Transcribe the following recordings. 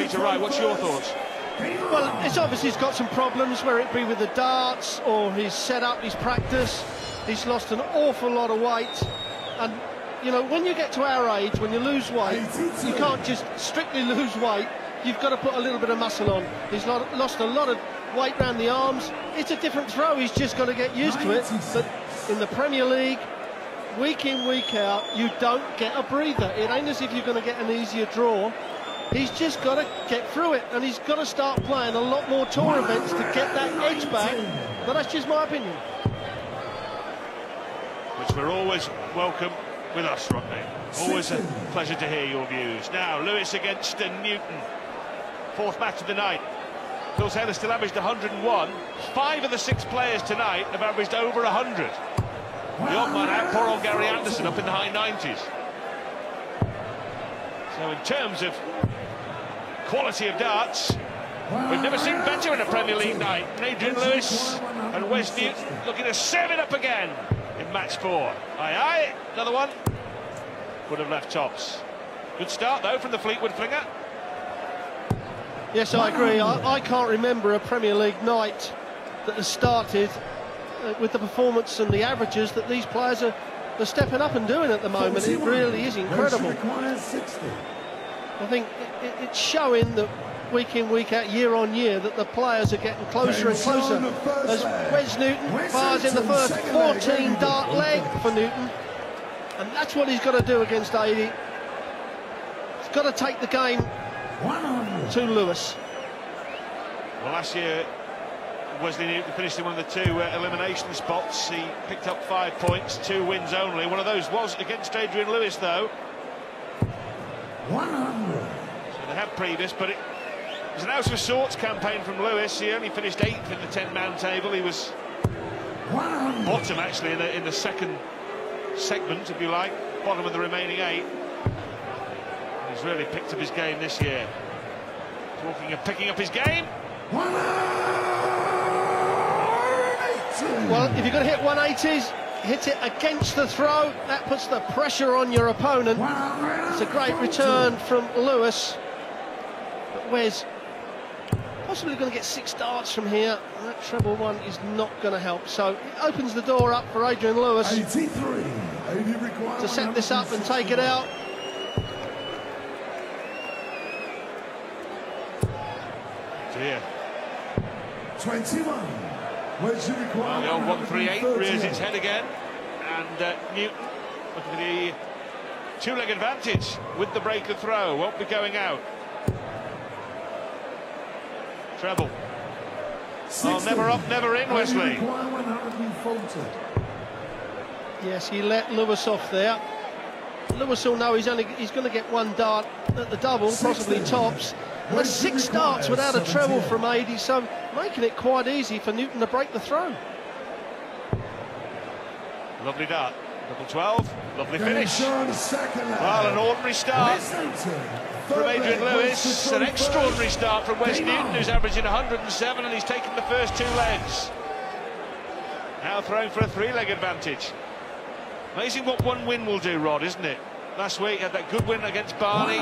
Peter Wright, what's your thoughts? Well, it's obviously he's got some problems, whether it be with the darts or his setup, his practice. He's lost an awful lot of weight, and you know, when you get to our age, when you lose weight, you can't just strictly lose weight. You've got to put a little bit of muscle on. He's lost a lot of weight around the arms. It's a different throw. He's just got to get used to it. But in the Premier League, week in, week out, you don't get a breather. It ain't as if you're going to get an easier draw. He's just got to get through it, and he's got to start playing a lot more tour events to get that edge back. But that's just my opinion. Which we're always welcome with us, Rodney. Always a pleasure to hear your views. Now, Lewis against Newton. Fourth match of the night. Phil Taylor still averaged 101. 5 of the 6 players tonight have averaged over 100. The odd man out, poor old Gary Anderson, up in the high 90s. So in terms of quality of darts, we've never seen better in a Premier League night. Adrian Lewis and Wes Newton looking to serve it up again in match 4. Aye, aye, another one. Would have left tops. Good start, though, from the Fleetwood flinger. Yes, I agree. I can't remember a Premier League night that has started with the performance and the averages that these players are stepping up and doing at the moment. It really is incredible. I think it's showing that week in, week out, year on year, that the players are getting closer and closer. As Wes Newton fires in the first 14 dart leg for Newton, and that's what he's got to do against 80. He's got to take the game to Lewis. Well, last year Wesley Newton finished in one of the 2 elimination spots. He picked up 5 points, 2 wins only. One of those was against Adrian Lewis, though. 100. So they had previous, but it was an out of sorts campaign from Lewis. He only finished 8th in the 10-man table. He was bottom, actually, in the second segment, if you like, bottom of the remaining 8. He's really picked up his game this year. Talking of picking up his game. Well, if you're going to hit 180s, hit it against the throw. That puts the pressure on your opponent. It's a great return from Lewis. But Wes possibly going to get 6 darts from here. And that treble one is not going to help. So it opens the door up for Adrian Lewis to set this up and take it out. Dear. 21. Well, the old 138 rears its head again, and Newton looking at the 2-leg advantage with the breaker throw. Won't be going out. Treble. Oh, never up, never in, Wesley. Yes, he let Lewis off there. Lewis will know he's going to get 1 dart at the double, possibly tops. And that's 6 darts without a treble from 80, so making it quite easy for Newton to break the throw. Lovely dart. Double 12. Lovely finish. Well, an ordinary start from Adrian Lewis. An extraordinary start from Wes Newton, who's averaging 107, and he's taken the first 2 legs. Now throwing for a 3-leg advantage. Amazing what 1 win will do, Rod, isn't it? Last week he had that good win against Barney,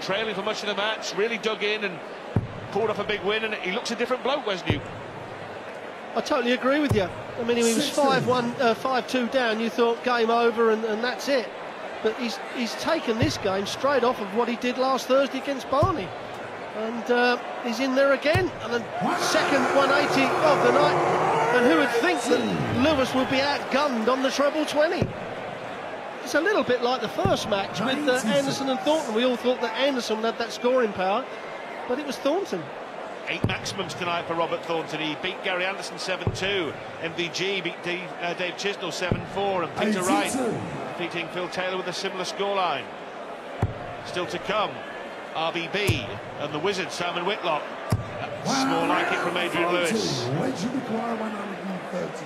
trailing for much of the match, really dug in and pulled off a big win, and he looks a different bloke, Wes Newton. I totally agree with you. I mean, he was 5-2 down, you thought game over and that's it. But he's taken this game straight off of what he did last Thursday against Barney. And he's in there again, and the second 180 of the night. And who would think that Lewis would be outgunned on the treble 20? It's a little bit like the first match with Anderson and Thornton. We all thought that Anderson had that scoring power, but it was Thornton. 8 maximums tonight for Robert Thornton. He beat Gary Anderson 7-2. MVG beat Dave Chisnell 7-4. And Peter Wright defeating Phil Taylor with a similar scoreline. Still to come, RBB and the Wizard, Simon Whitlock. That's more like it from Adrian Lewis.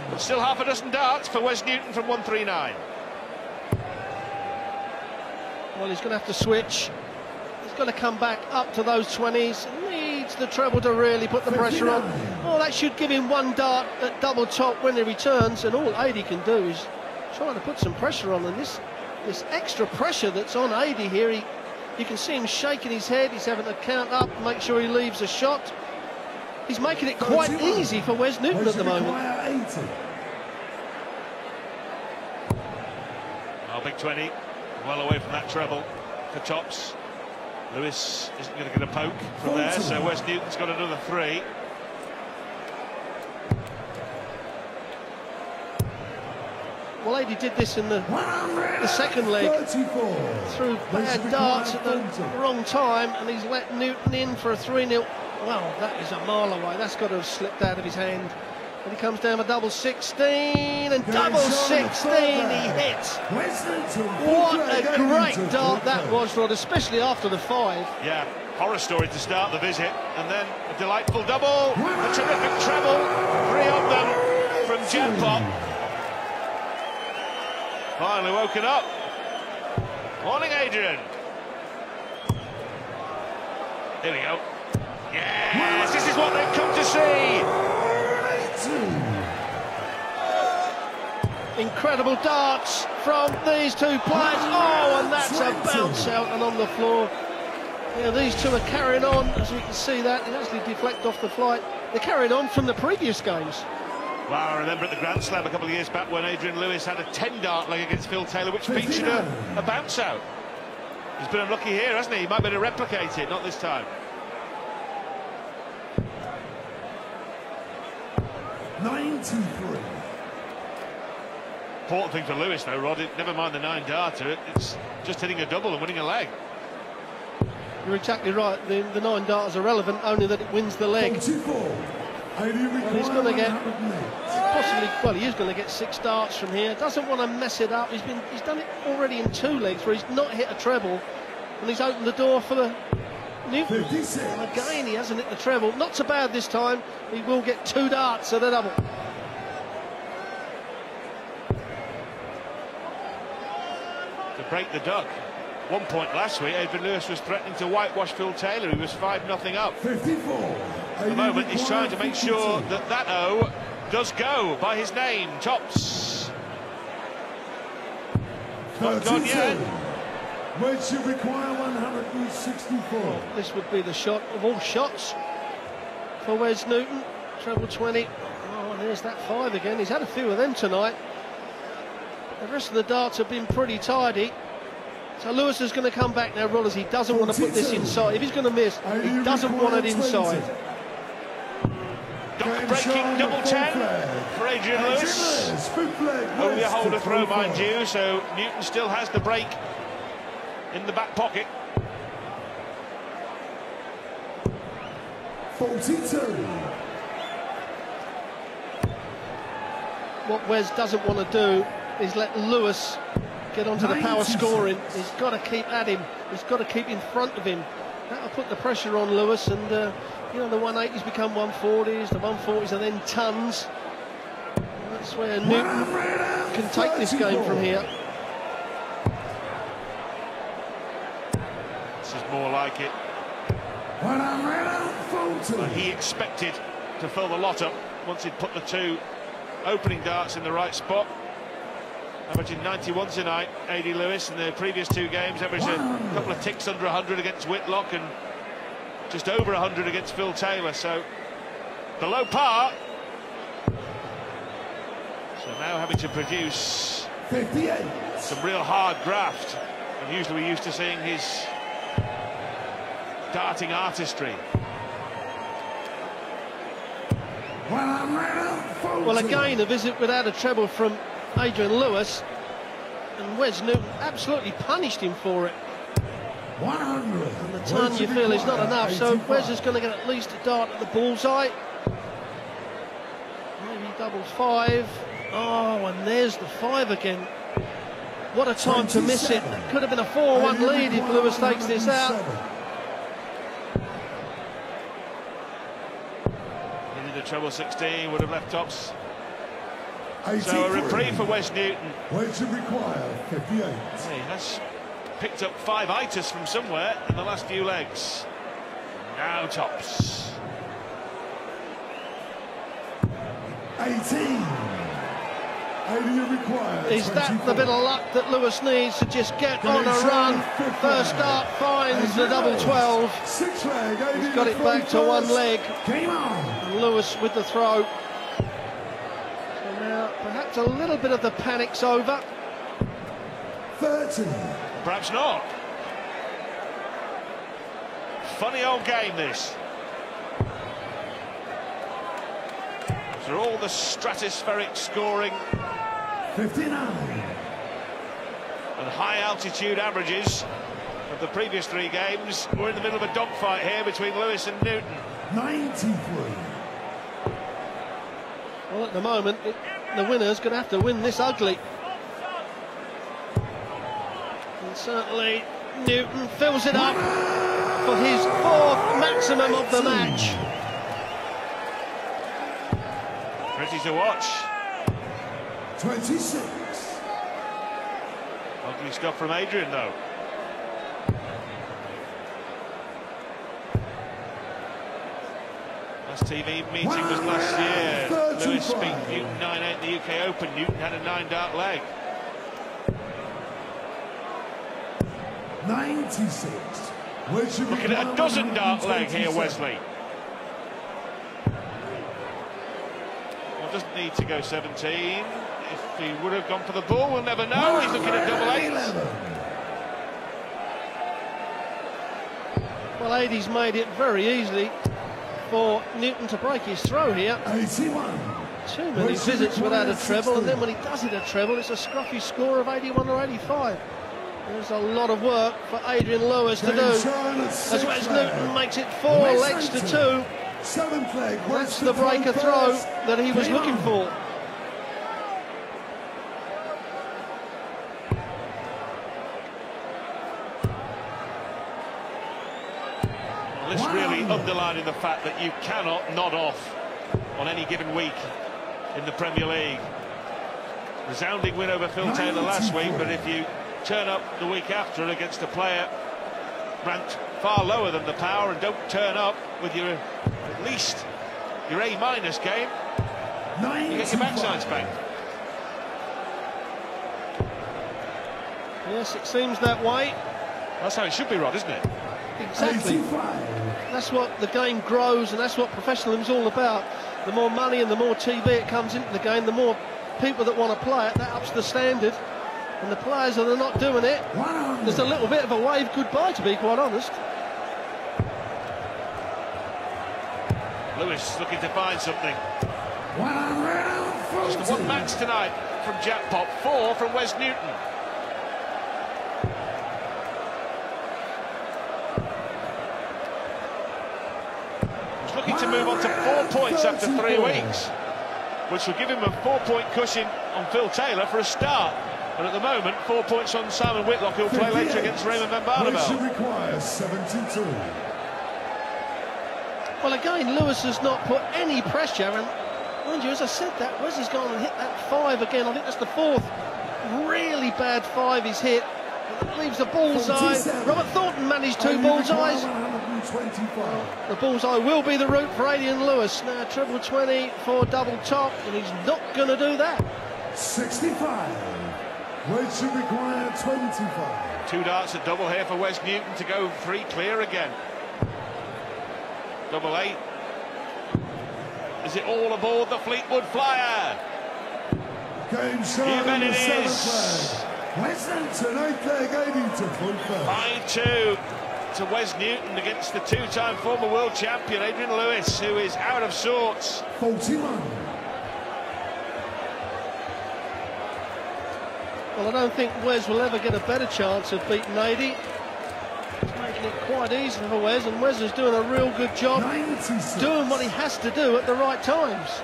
But still half a dozen darts for Wes Newton from 139. Well, he's going to have to switch. He's got to come back up to those 20s. Needs the treble to really put the pressure on. Oh, that should give him 1 dart at double top when he returns, and all 80 can do is try to put some pressure on. And this extra pressure that's on 80 here, he You can see him shaking his head. He's having to count up, make sure he leaves a shot. He's making it quite easy for Wes Newton at the moment. Oh, big 20, well away from that treble for Tops. Lewis isn't going to get a poke from there, so Wes Newton's got another 3. Well, Adi did this in the second leg, threw bad darts at the wrong time, and he's let Newton in for a 3-0. Well, that is a mile away. That's got to have slipped out of his hand. And he comes down with double 16, and double 16 he hits. What a great dart that was, Rod, especially after the 5. Yeah, horror story to start the visit, and then a delightful double, a terrific treble, 3 of them from Jackpot. Finally woken up. Morning, Adrian. Here we go. Yes, this is what they've come to see. Incredible darts from these two players. Oh, and that's a bounce out and on the floor. Yeah, these two are carrying on, as we can see that. It actually deflected off the flight. They're carrying on from the previous games. Well, I remember at the Grand Slam a couple of years back when Adrian Lewis had a 10-dart leg against Phil Taylor, which featured a bounce out. He's been unlucky here, hasn't he? He might be able to replicate it, not this time. 93. Important thing for Lewis, though, Rod, never mind the 9-darter, it's just hitting a double and winning a leg. You're exactly right. The 9-darters are relevant, only that it wins the leg. 44. And he's going to get possibly, well, he is going to get 6 darts from here. Doesn't want to mess it up. He's done it already in 2 legs where he's not hit a treble, and he's opened the door for the Newton. 56. And again, he hasn't hit the treble. Not so bad this time. He will get 2 darts at the double. To break the duck. 1 point last week, Adrian Lewis was threatening to whitewash Phil Taylor, who was 5-0 up. 54. At the moment, he's trying to make sure that that O does go by his name, Tops. Not gone yet. Which should require 164. Well, this would be the shot of all shots for Wes Newton. Treble 20. Oh, and there's that 5 again. He's had a few of them tonight. The rest of the darts have been pretty tidy. So Lewis is going to come back now, Rollers. He doesn't want to put this inside. If he's going to miss, he doesn't want it inside. Breaking double 10 for Adrian Lewis. Only a holder throw, mind you, so Newton still has the break in the back pocket. 42. What Wes doesn't want to do is let Lewis get onto the power scoring. He's got to keep at him. He's got to keep in front of him. That'll put the pressure on Lewis, and you know, the 180s become 140s, the 140s are then tons. And that's where Newton can take this game from here. This is more like it. But he expected to fill the lot up once he'd put the 2 opening darts in the right spot. Averaging 91 tonight, A.D. Lewis. In the previous 2 games, averaged a couple of ticks under 100 against Whitlock and just over 100 against Phil Taylor. So below par. So now having to produce 58. some real hard graft. And usually we're used to seeing his darting artistry. Well, again, a visit without a treble from Adrian Lewis, and Wes Newton absolutely punished him for it. 100. And the ton you feel is not enough, so Wes is going to get at least a dart at the bullseye. Maybe double 5. Oh, and there's the 5 again. What a time to miss it. That could have been a 4-1 lead if Lewis takes this out. Into the treble 16 would have left Tops. 83. So a reprieve for Wes Newton. Which should require 58. He has picked up 5 itis from somewhere in the last few legs. Now Tops. 18. Adrian requires. Is that the bit of luck that Lewis needs to just get on a run? First start finds the double 12. Six leg. He's got it back to one leg. Game on. And Lewis with the throw. So now perhaps a little bit of the panic's over. 30. Perhaps not. Funny old game, this. After all the stratospheric scoring 59. and high altitude averages of the previous three games, we're in the middle of a dogfight here between Lewis and Newton. 93. Well, at the moment, the winner's going to have to win this ugly. And certainly Newton fills it up for his fourth maximum of the match. Pretty to watch. 26. Ugly stuff from Adrian, though. Last TV meeting was last year. Lewis beat Newton 9-8 in the UK Open. Newton had a 9-dart leg. 96. Looking at a dozen-dart leg here, Wesley. Well, doesn't need to go 17. If he would have gone for the ball, we'll never know. He's looking at double 8. Well, Adie's made it very easily for Newton to break his throw here. 81. Too many visits without a treble, and then when he does hit a treble, it's a scruffy score of 81 or 85. There's a lot of work for Adrian Lewis to do, as well as Newton makes it 4 legs to 2. Seventh leg. That's the breaker throw that he was looking for. Well, this really underlining the fact that you cannot nod off on any given week in the Premier League. Resounding win over Phil Taylor last week, but if you turn up the week after against a player ranked far lower than the power and don't turn up with your at least your A- game, you get your backsides back. Yes, it seems that way. That's how it should be, Rod, isn't it? Exactly. 85. That's what the game grows, and that's what professionalism's all about. The more money and the more TV it comes into the game, the more people that want to play it, that ups the standard. And the players that are not doing it, there's a little bit of a wave goodbye, to be quite honest. Lewis looking to find something. 140. Just the one match tonight from Jackpot, 4 from Wes Newton. He's looking to move on to 4 points after 3 weeks, which will give him a 4-point cushion on Phil Taylor for a start. And at the moment, 4 points on Simon Whitlock, who'll play later against Raymond van Barneveld. Requires 72. Well, again, Lewis has not put any pressure, and mind you, as I said that, Wes has gone and hit that 5 again. I think that's the 4th really bad 5 he's hit. It leaves a bullseye. Robert Thornton managed 2 bullseyes. The bullseye will be the route for Adrian Lewis. Now, treble 20 for double top, and he's not going to do that. 65. Wes should require 25. 2 darts at double here for Wes Newton to go 3 clear again. Double 8. Is it all aboard the Fleetwood Flyer? Game shot. You bet it is. is. Wes Newton, 8th leg, 80 to full first. 5-2 to Wes Newton against the 2-time former world champion Adrian Lewis, who is out of sorts. 41. Well, I don't think Wes will ever get a better chance of beating Adie. He's making it quite easy for Wes, and Wes is doing a real good job 96. doing what he has to do at the right times.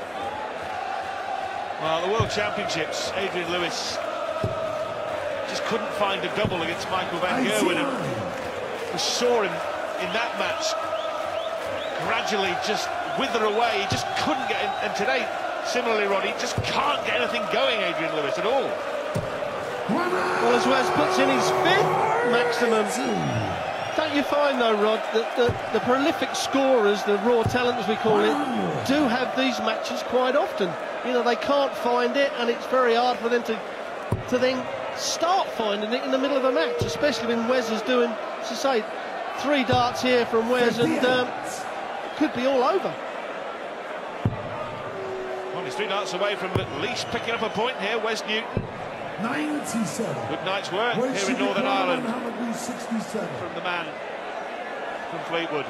Well, the World Championships, Adrian Lewis just couldn't find a double against Michael van Gerwen, and we saw him in that match gradually just wither away. He just couldn't get in, and today, similarly, Roddy, just can't get anything going, Adrian Lewis, at all. Well, as Wes puts in his 5th maximum Don't you find, though, Rod, that the prolific scorers, the raw talent as we call it, do have these matches quite often? You know, they can't find it, and it's very hard for them to then start finding it in the middle of a match, especially when Wes is doing, as I say, 3 darts here from Wes, and could be all over. Well, he's 3 darts away from at least picking up a point here, Wes Newton. 97. Good night's work here in Northern Ireland from the man from Fleetwood.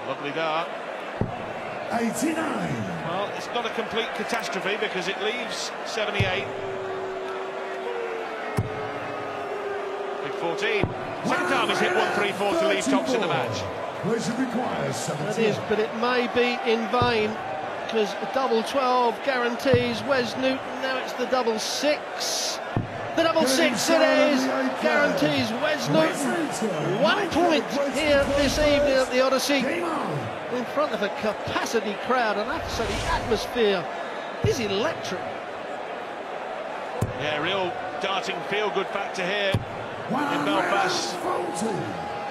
Lovely dart. 89. Well, it's not a complete catastrophe because it leaves 78. Big 14. Second time he's hit 1-3-4 to leave tops in the match. That is, but it may be in vain, because a double 12 guarantees Wes Newton. Now it's the double 6. The double 6 it is, guarantees Wes Newton 1 point here this evening at the Odyssey, in front of a capacity crowd, and I have to say the atmosphere is electric. Yeah, real darting feel-good factor here in Belfast.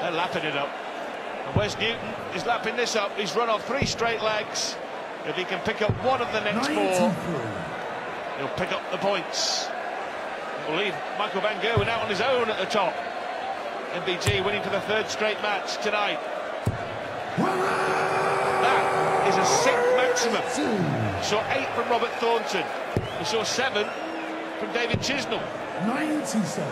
They're lapping it up. And Wes Newton is lapping this up. He's run off 3 straight legs. If he can pick up one of the next 4, he'll pick up the points. Will leave Michael van Gerwen out on his own at the top. MVG winning for the 3rd straight match tonight. That is a 6th maximum. We saw 8 from Robert Thornton. We saw 7 from David Chisnell. 97.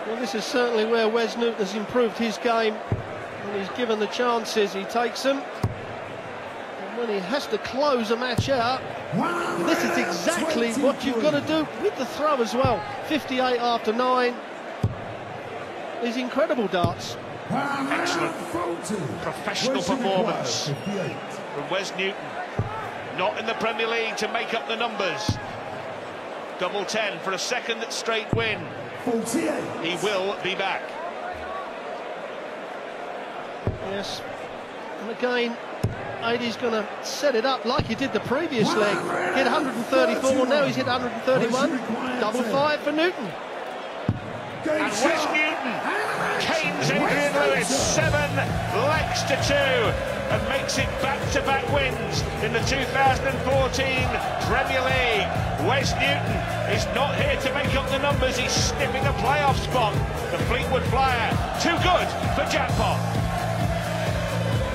Well, this is certainly where Wes Newton has improved his game. When he's given the chances, he takes them. And when he has to close a match out, this is exactly what you've got to do with the throw as well. 58 after 9. These incredible darts. Excellent professional performance from Wes Newton. Not in the Premier League to make up the numbers. Double 10 for a 2nd straight win. 48. He will be back. Yes, and again, Adie's going to set it up like he did the previous leg. Hit 134, now he's hit 131. Double 5 for Newton. And Wes Newton canes Adrian Lewis 7 legs to 2 and makes it back-to-back wins in the 2014 Premier League. Wes Newton is not here to make up the numbers, he's sniffing a playoff spot. The Fleetwood Flyer, too good for jackpot.